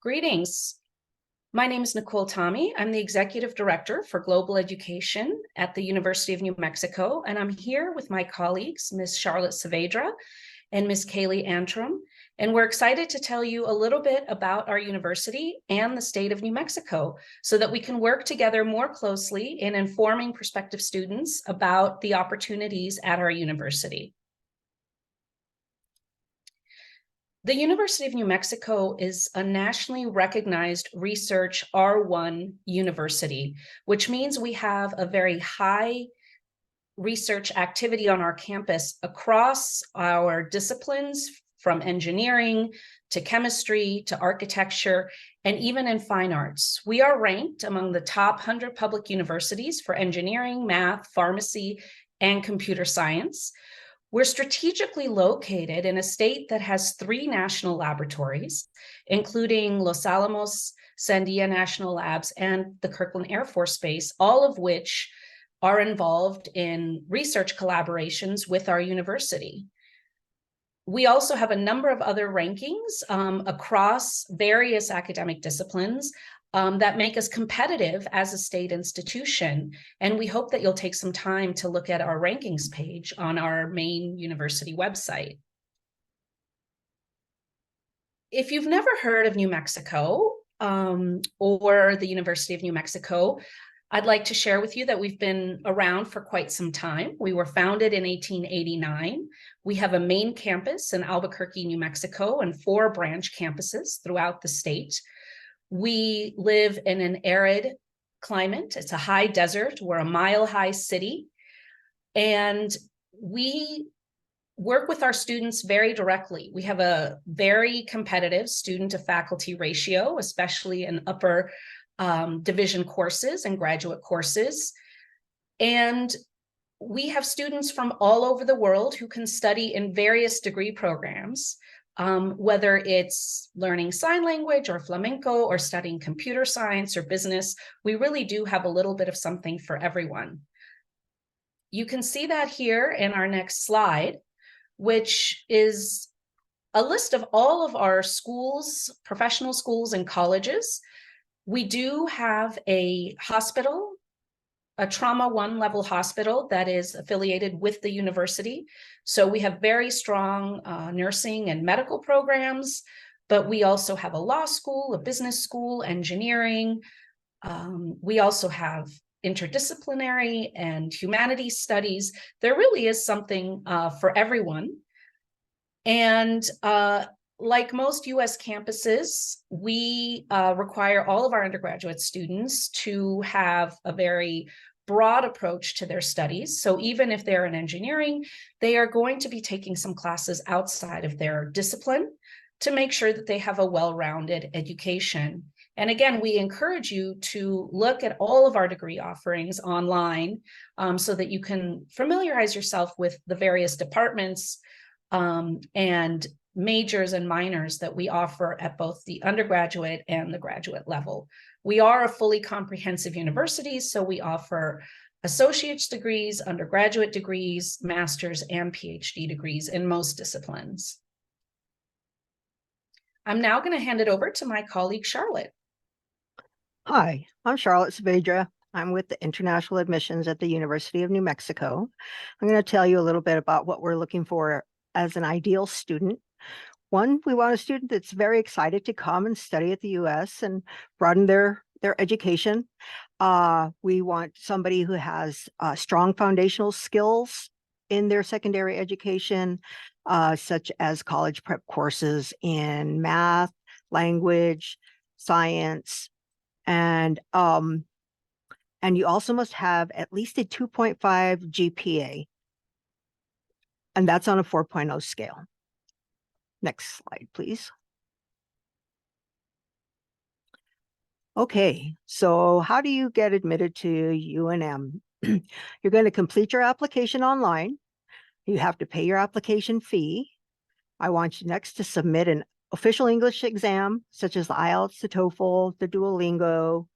Greetings. My name is Nicole Tami. I'm the Executive Director for Global Education at the University of New Mexico, and I'm here with my colleagues, Ms. Charlotte Saavedra and Ms. Kaylee Antram, and we're excited to tell you a little bit about our university and the state of New Mexico so that we can work together more closely in informing prospective students about the opportunities at our university. The University of New Mexico is a nationally recognized research R1 university, which means we have a very high research activity on our campus across our disciplines, from engineering to chemistry to architecture, and even in fine arts. We are ranked among the top 100 public universities for engineering, math, pharmacy, and computer science. We're strategically located in a state that has 3 national laboratories, including Los Alamos Sandia National Labs and the Kirkland Air Force Base, all of which are involved in research collaborations with our university. We also have a number of other rankings across various academic disciplines that make us competitive as a state institution. And we hope that you'll take some time to look at our rankings page on our main university website. If you've never heard of New Mexico or the University of New Mexico, I'd like to share with you that we've been around for quite some time. We were founded in 1889. We have a main campus in Albuquerque, New Mexico, and 4 branch campuses throughout the state. We live in an arid climate. It's a high desert. We're a mile-high city. And we work with our students very directly. We have a very competitive student-to-faculty ratio, especially in upper division courses and graduate courses. And we have students from all over the world who can study in various degree programs. Whether it's learning sign language or flamenco or studying computer science or business, we really do have a little bit of something for everyone. You can see that here in our next slide, which is a list of all of our schools, professional schools and colleges. We do have a hospital, a trauma 1 level hospital that is affiliated with the university. So we have very strong nursing and medical programs, but we also have a law school, a business school, engineering. We also have interdisciplinary and humanities studies. There really is something for everyone. And like most US campuses, we require all of our undergraduate students to have a very broad approach to their studies. So even if they're in engineering, they are going to be taking some classes outside of their discipline to make sure that they have a well-rounded education. And again, we encourage you to look at all of our degree offerings online so that you can familiarize yourself with the various departments and majors and minors that we offer at both the undergraduate and the graduate level. We are a fully comprehensive university, so we offer associate's degrees, undergraduate degrees, master's, and PhD degrees in most disciplines. I'm now going to hand it over to my colleague, Charlotte. Hi, I'm Charlotte Saavedra. I'm with the International Admissions at the University of New Mexico. I'm going to tell you a little bit about what we're looking for as an ideal student. One, we want a student that's very excited to come and study at the U.S. and broaden their education. We want somebody who has strong foundational skills in their secondary education, such as college prep courses in math, language, science, and you also must have at least a 2.5 GPA, and that's on a 4.0 scale. Next slide, please. Okay, so how do you get admitted to UNM? You're going to complete your application online. You have to pay your application fee. I want you next to submit an official English exam, such as the IELTS, the TOEFL, the Duolingo.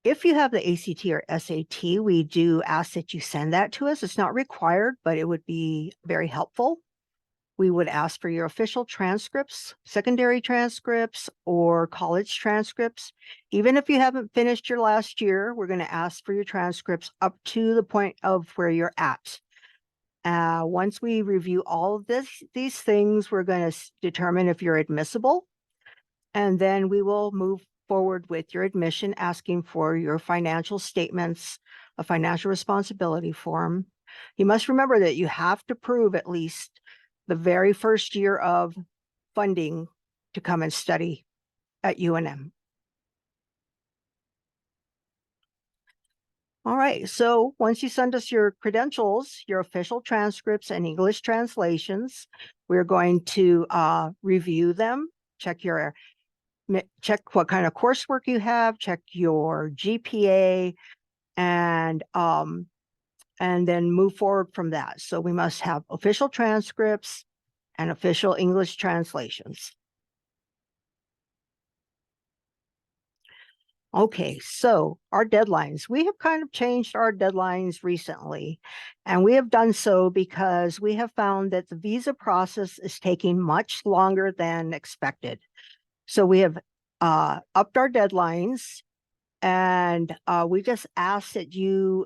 If you have the ACT or SAT, we do ask that you send that to us. It's not required, but it would be very helpful. We would ask for your official transcripts, secondary transcripts, or college transcripts. Even if you haven't finished your last year, we're going to ask for your transcripts up to the point of where you're at. Once we review all of these things, we're going to determine if you're admissible, and then we will move forward with your admission, asking for your financial statements, a financial responsibility form. You must remember that you have to prove at least the very first year of funding to come and study at UNM. All right, so once you send us your credentials, your official transcripts and English translations, we're going to review them, check what kind of coursework you have, check your GPA, and then move forward from that. So we must have official transcripts and official English translations. Okay, so our deadlines. We have kind of changed our deadlines recently, and we have done so because we have found that the visa process is taking much longer than expected. So we have upped our deadlines, and we just ask that you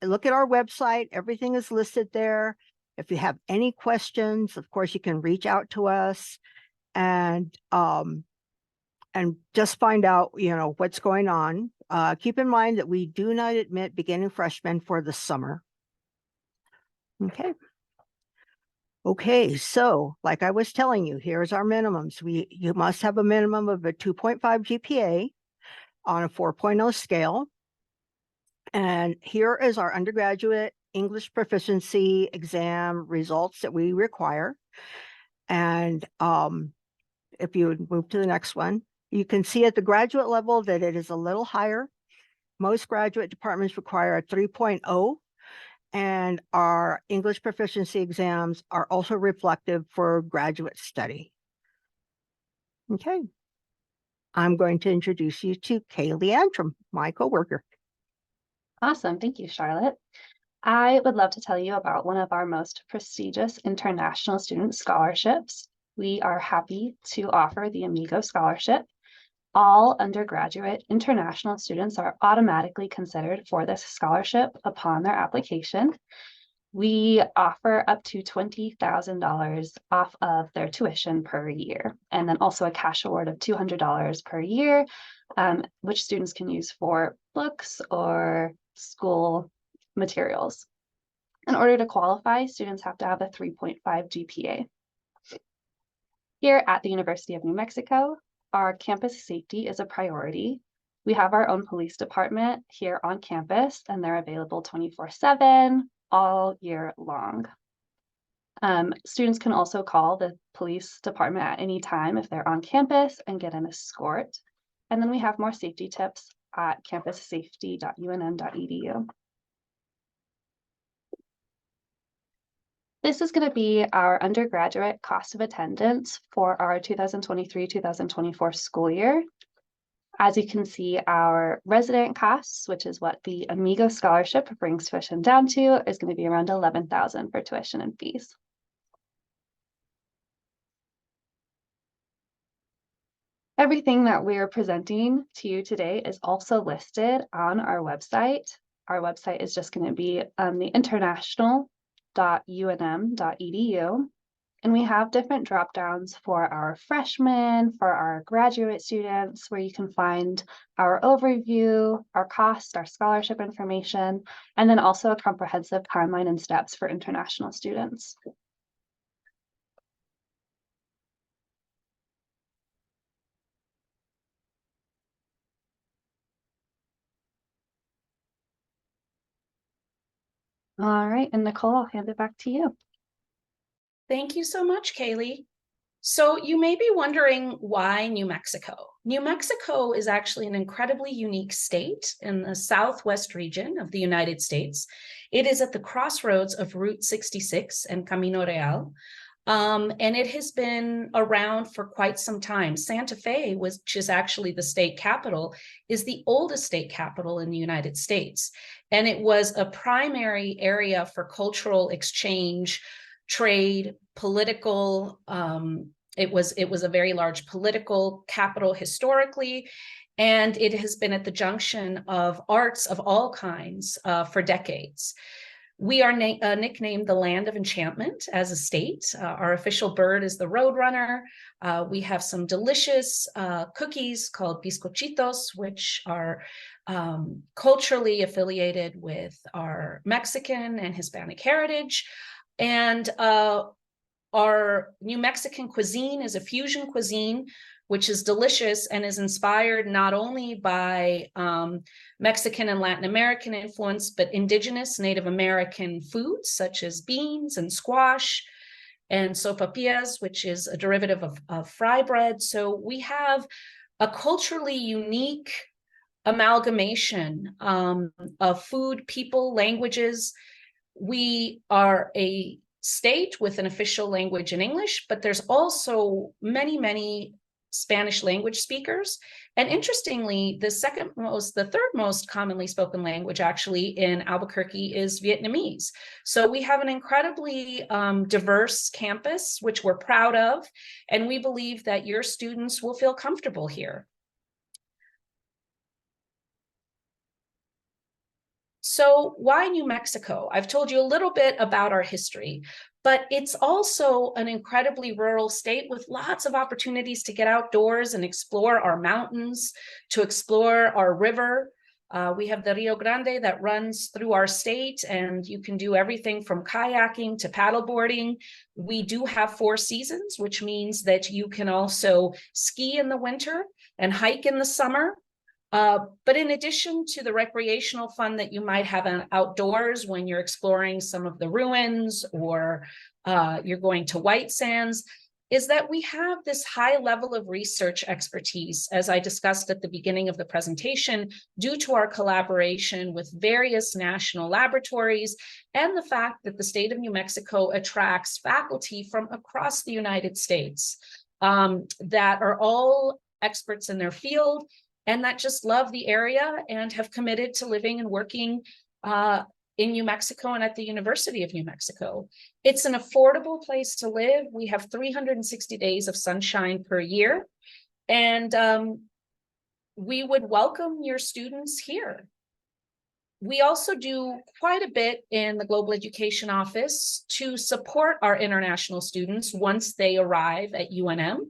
look at our website. Everything is listed there. If you have any questions, of course, you can reach out to us and just find out, what's going on. Keep in mind that we do not admit beginning freshmen for the summer. Okay, so like I was telling you, here's our minimums. You must have a minimum of a 2.5 GPA on a 4.0 scale. And here is our undergraduate English proficiency exam results that we require. And if you would move to the next one, you can see at the graduate level that it is a little higher. Most graduate departments require a 3.0, and our English proficiency exams are also reflective for graduate study. Okay. I'm going to introduce you to Kaylee Antram, my coworker. Awesome. Thank you, Charlotte. I would love to tell you about one of our most prestigious international student scholarships. We are happy to offer the Amigo Scholarship. All undergraduate international students are automatically considered for this scholarship upon their application. We offer up to $20,000 off of their tuition per year, and then also a cash award of $200 per year, which students can use for books or school materials. In order to qualify, students have to have a 3.5 GPA. Here at the University of New Mexico, our campus safety is a priority. We have our own police department here on campus, and they're available 24/7 all year long. Students can also call the police department at any time if they're on campus and get an escort. And then we have more safety tips at campussafety.unm.edu. This is going to be our undergraduate cost of attendance for our 2023-2024 school year. As you can see, our resident costs, which is what the Amigo Scholarship brings tuition down to, is going to be around $11,000 for tuition and fees. Everything that we're presenting to you today is also listed on our website. Our website is just going to be the international.unm.edu. And we have different drop downs for our freshmen, for our graduate students, where you can find our overview, our cost, our scholarship information, and then also a comprehensive timeline and steps for international students. All right, and Nicole, I'll hand it back to you. Thank you so much, Kaylee. So you may be wondering why New Mexico? New Mexico is actually an incredibly unique state in the southwest region of the United States. It is at the crossroads of Route 66 and Camino Real. And it has been around for quite some time. Santa Fe, which is actually the state capital, is the oldest state capital in the United States. And it was a primary area for cultural exchange, trade, political, it was a very large political capital historically, and it has been at the junction of arts of all kinds for decades. We are nicknamed the Land of Enchantment as a state. Our official bird is the roadrunner. We have some delicious cookies called bizcochitos, which are culturally affiliated with our Mexican and Hispanic heritage. And our New Mexican cuisine is a fusion cuisine, which is delicious and is inspired not only by Mexican and Latin American influence, but indigenous Native American foods such as beans and squash and sopapillas, which is a derivative of fry bread. So we have a culturally unique amalgamation of food, people, languages. We are a state with an official language in English, but there's also many, many Spanish language speakers. And interestingly, the third most commonly spoken language actually in Albuquerque is Vietnamese. So we have an incredibly diverse campus, which we're proud of, and we believe that your students will feel comfortable here. So why New Mexico? I've told you a little bit about our history, but it's also an incredibly rural state with lots of opportunities to get outdoors and explore our mountains, to explore our river. We have the Rio Grande that runs through our state, and you can do everything from kayaking to paddleboarding. We do have 4 seasons, which means that you can also ski in the winter and hike in the summer. But in addition to the recreational fun that you might have outdoors when you're exploring some of the ruins or you're going to White Sands, is that we have this high level of research expertise, as I discussed at the beginning of the presentation, due to our collaboration with various national laboratories and the fact that the state of New Mexico attracts faculty from across the United States that are all experts in their field and that just love the area and have committed to living and working in New Mexico and at the University of New Mexico. It's an affordable place to live. We have 360 days of sunshine per year, and we would welcome your students here. We also do quite a bit in the Global Education Office to support our international students once they arrive at UNM.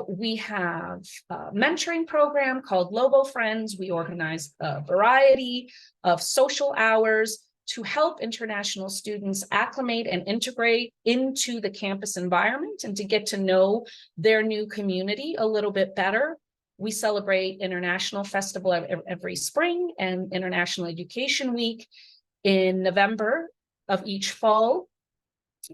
We have a mentoring program called Lobo Friends. We organize a variety of social hours to help international students acclimate and integrate into the campus environment and to get to know their new community a little bit better. We celebrate International Festival every spring and International Education Week in November of each fall.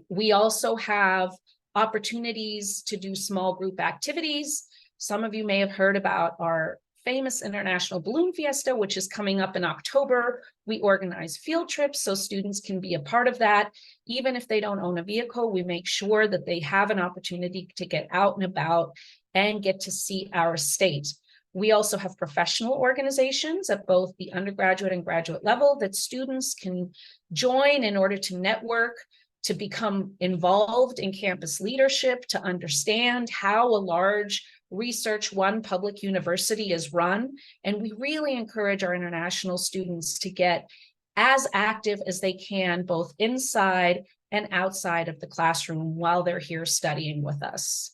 We also have opportunities to do small group activities. Some of you may have heard about our famous International Balloon Fiesta, which is coming up in October. We organize field trips so students can be a part of that. Even if they don't own a vehicle, we make sure that they have an opportunity to get out and about and get to see our state. We also have professional organizations at both the undergraduate and graduate level that students can join in order to network, to become involved in campus leadership, to understand how a large Research One public university is run. And we really encourage our international students to get as active as they can, both inside and outside of the classroom while they're here studying with us.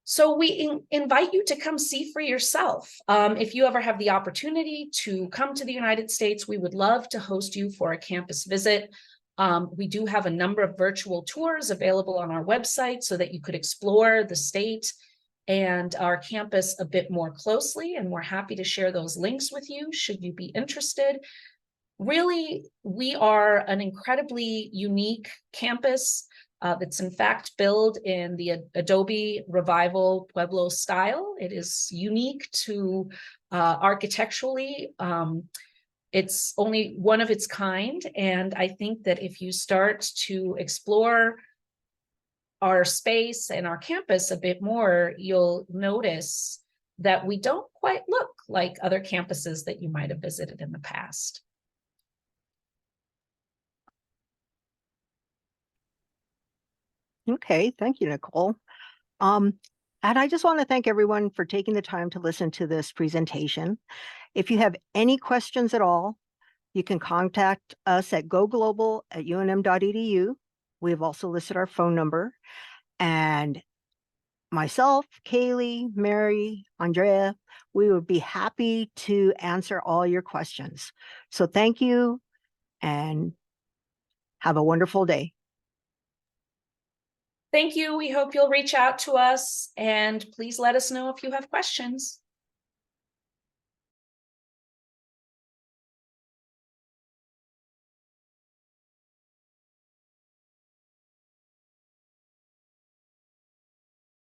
So we invite you to come see for yourself. If you ever have the opportunity to come to the United States, we would love to host you for a campus visit. We do have a number of virtual tours available on our website so that you could explore the state and our campus a bit more closely, and we're happy to share those links with you should you be interested. Really, we are an incredibly unique campus that's in fact built in the Adobe Revival Pueblo style. It is unique to architecturally. It's only one of its kind, and I think that if you start to explore our space and our campus a bit more, you'll notice that we don't quite look like other campuses that you might have visited in the past. Okay, thank you, Nicole. And I just want to thank everyone for taking the time to listen to this presentation. If you have any questions at all, you can contact us at goglobal@unm.edu. We have also listed our phone number. And myself, Kaylee, Mary, Andrea, we would be happy to answer all your questions. So thank you and have a wonderful day. Thank you. We hope you'll reach out to us and please let us know if you have questions.